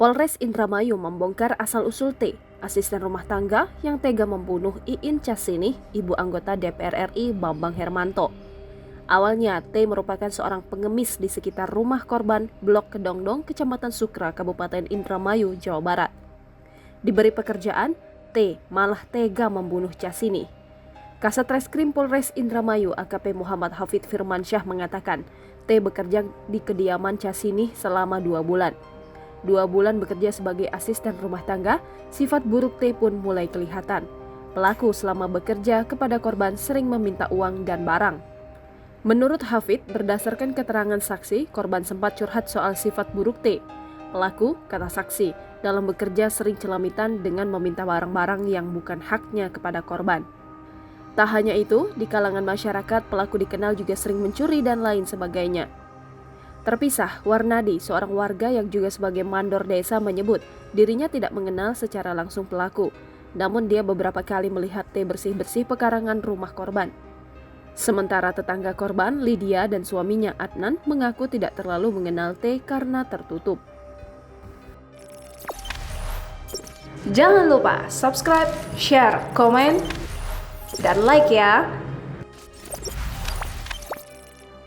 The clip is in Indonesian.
Polres Indramayu membongkar asal-usul T, asisten rumah tangga yang tega membunuh Iin Cassini, ibu anggota DPR RI Bambang Hermanto. Awalnya, T merupakan seorang pengemis di sekitar rumah korban Blok Kedongdong, Kecamatan Sukra, Kabupaten Indramayu, Jawa Barat. Diberi pekerjaan, T malah tega membunuh Cassini. Kasat Reskrim Polres Indramayu AKP Muhammad Hafid Firmansyah mengatakan, T bekerja di kediaman Cassini selama 2 bulan. 2 bulan bekerja sebagai asisten rumah tangga, sifat buruk T pun mulai kelihatan. Pelaku selama bekerja kepada korban sering meminta uang dan barang. Menurut Hafid, berdasarkan keterangan saksi, korban sempat curhat soal sifat buruk T. Pelaku, kata saksi, dalam bekerja sering celamitan dengan meminta barang-barang yang bukan haknya kepada korban. Tak hanya itu, di kalangan masyarakat pelaku dikenal juga sering mencuri dan lain sebagainya. Terpisah, Warnadi, seorang warga yang juga sebagai mandor desa menyebut dirinya tidak mengenal secara langsung pelaku. Namun dia beberapa kali melihat T bersih-bersih pekarangan rumah korban. Sementara tetangga korban, Lydia dan suaminya Adnan mengaku tidak terlalu mengenal T karena tertutup. Jangan lupa subscribe, share, komen, dan like ya!